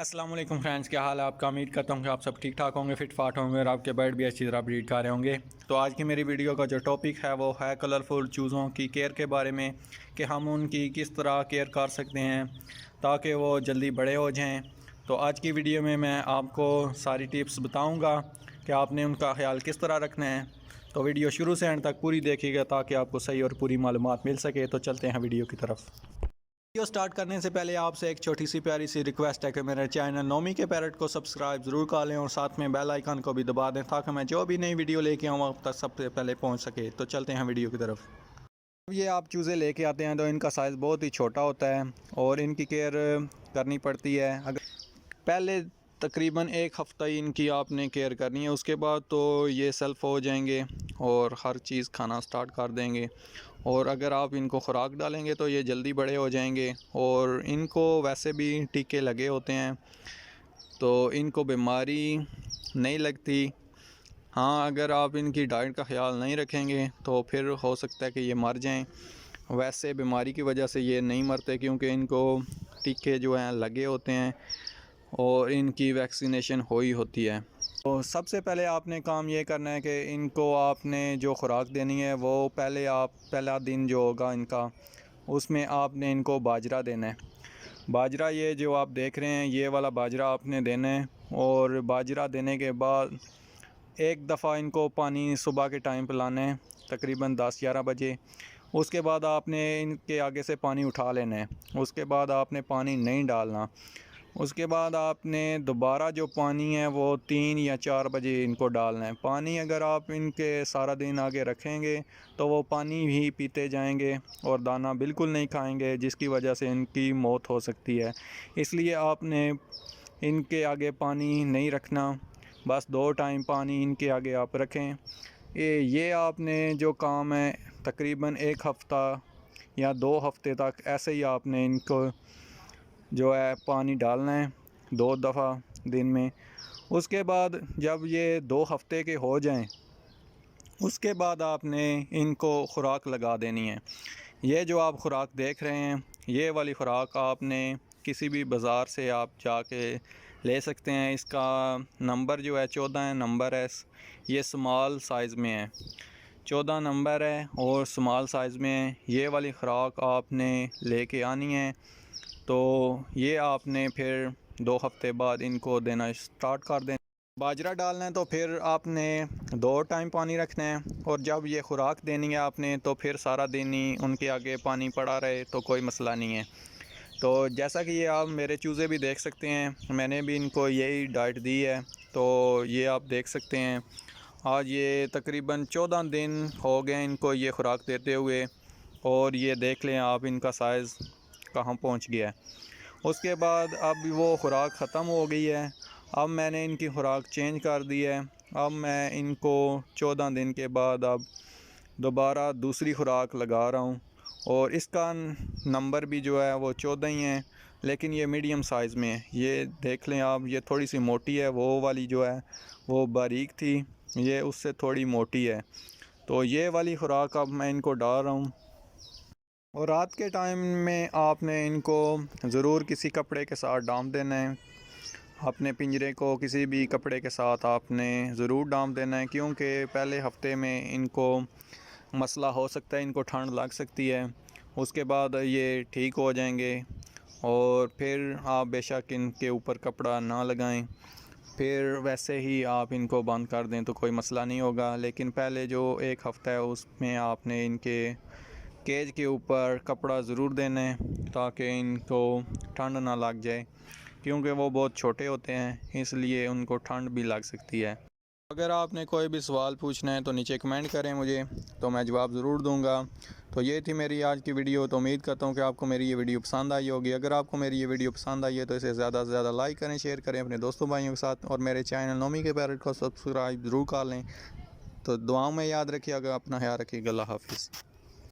अस्सलाम वालेकुम फ्रेंड्स, क्या हाल है आपका। उम्मीद करता हूँ कि आप सब ठीक ठाक होंगे, फिट फाट होंगे और आपके बर्ड भी अच्छी तरह ब्रीड कर रहे होंगे। तो आज की मेरी वीडियो का जो टॉपिक है वो है कलरफुल चूज़ों की केयर के बारे में, कि हम उनकी किस तरह केयर कर सकते हैं ताकि वो जल्दी बड़े हो जाएं। तो आज की वीडियो में मैं आपको सारी टिप्स बताऊँगा कि आपने उनका ख्याल किस तरह रखना है। तो वीडियो शुरू से एंड तक पूरी देखिएगा ताकि आपको सही और पूरी मालूमात मिल सके। तो चलते हैं वीडियो की तरफ। वीडियो स्टार्ट करने से पहले आपसे एक छोटी सी प्यारी सी रिक्वेस्ट है कि मेरे चैनल नोमी के पैरट को सब्सक्राइब ज़रूर कर लें और साथ में बेल आइकन को भी दबा दें ताकि मैं जो भी नई वीडियो लेके आऊँ आप तक सबसे पहले पहुँच सके। तो चलते हैं वीडियो की तरफ। ये आप चूज़े लेके आते हैं तो इनका साइज़ बहुत ही छोटा होता है और इनकी केयर करनी पड़ती है। अगर पहले तकरीबन एक हफ़्ता ही इनकी आपने केयर करनी है, उसके बाद तो ये सेल्फ़ हो जाएंगे और हर चीज़ खाना स्टार्ट कर देंगे। और अगर आप इनको ख़ुराक डालेंगे तो ये जल्दी बड़े हो जाएंगे और इनको वैसे भी टीके लगे होते हैं तो इनको बीमारी नहीं लगती। हाँ, अगर आप इनकी डाइट का ख्याल नहीं रखेंगे तो फिर हो सकता है कि ये मर जाएं। वैसे बीमारी की वजह से ये नहीं मरते क्योंकि इनको टीके जो हैं लगे होते हैं और इनकी वैक्सीनेशन हुई होती है। तो सबसे पहले आपने काम ये करना है कि इनको आपने जो ख़ुराक देनी है वो पहला दिन जो होगा इनका, उसमें आपने इनको बाजरा देना है। बाजरा ये जो आप देख रहे हैं ये वाला बाजरा आपने देना है। और बाजरा देने के बाद एक दफ़ा इनको पानी सुबह के टाइम पिलाना है, तकरीबन 10-11 बजे। उसके बाद आपने इनके आगे से पानी उठा लेना है, उसके बाद आपने पानी नहीं डालना। उसके बाद आपने दोबारा जो पानी है वो 3 या 4 बजे इनको डालना है। पानी अगर आप इनके सारा दिन आगे रखेंगे तो वो पानी ही पीते जाएंगे और दाना बिल्कुल नहीं खाएंगे, जिसकी वजह से इनकी मौत हो सकती है। इसलिए आपने इनके आगे पानी नहीं रखना, बस 2 टाइम पानी इनके आगे आप रखें। ये आपने जो काम है तकरीबन 1 हफ़्ता या 2 हफ़्ते तक ऐसे ही आपने इनको जो है पानी डालना है 2 दफ़ा दिन में। उसके बाद जब ये 2 हफ़्ते के हो जाएं उसके बाद आपने इनको ख़ुराक लगा देनी है। ये जो आप ख़ुराक देख रहे हैं ये वाली ख़ुराक आपने किसी भी बाज़ार से आप जाके ले सकते हैं। इसका नंबर जो है 14 नंबर है, ये स्मॉल साइज़ में है, 14 नंबर है और स्मॉल साइज़ में है। ये वाली ख़ुराक आपने लेके आनी है। तो ये आपने फिर 2 हफ़्ते बाद इनको देना स्टार्ट कर देना। बाजरा डालना है तो फिर आपने 2 टाइम पानी रखना है और जब ये ख़ुराक देनी है आपने तो फिर सारा दिन ही उनके आगे पानी पड़ा रहे तो कोई मसला नहीं है। तो जैसा कि ये आप मेरे चूज़े भी देख सकते हैं, मैंने भी इनको यही डाइट दी है। तो ये आप देख सकते हैं आज ये तकरीबन 14 दिन हो गए इनको ये ख़ुराक देते हुए और ये देख लें आप इनका साइज़ कहाँ पहुँच गया है। उसके बाद अब वो ख़ुराक ख़त्म हो गई है, अब मैंने इनकी ख़ुराक चेंज कर दी है। अब मैं इनको 14 दिन के बाद अब दोबारा दूसरी ख़ुराक लगा रहा हूँ और इसका नंबर भी जो है वो 14 ही है, लेकिन ये मीडियम साइज़ में है। ये देख लें आप, ये थोड़ी सी मोटी है, वो वाली जो है वो बारीक थी, ये उससे थोड़ी मोटी है। तो ये वाली ख़ुराक अब मैं इनको डाल रहा हूँ। और रात के टाइम में आपने इनको ज़रूर किसी कपड़े के साथ डांप देना है। अपने पिंजरे को किसी भी कपड़े के साथ आपने ज़रूर डांप देना है क्योंकि पहले हफ्ते में इनको मसला हो सकता है, इनको ठंड लग सकती है। उसके बाद ये ठीक हो जाएंगे और फिर आप बेशक इनके ऊपर कपड़ा ना लगाएं, फिर वैसे ही आप इनको बंद कर दें तो कोई मसला नहीं होगा। लेकिन पहले जो 1 हफ़्ता है उसमें आपने इनके केज के ऊपर कपड़ा ज़रूर देना है ताकि इनको ठंड ना लग जाए, क्योंकि वो बहुत छोटे होते हैं इसलिए उनको ठंड भी लग सकती है। अगर आपने कोई भी सवाल पूछना है तो नीचे कमेंट करें मुझे, तो मैं जवाब ज़रूर दूंगा। तो ये थी मेरी आज की वीडियो। तो उम्मीद करता हूँ कि आपको मेरी ये वीडियो पसंद आई होगी। अगर आपको मेरी ये वीडियो पसंद आई है तो इसे ज़्यादा से ज़्यादा लाइक करें, शेयर करें अपने दोस्तों भाइयों के साथ और मेरे चैनल नोमी के पैरट को सब्सक्राइब ज़रूर कर लें। तो दुआओं में याद रखिएगा, अपना ख्याल रखिएगा। अल्लाह हाफिज़।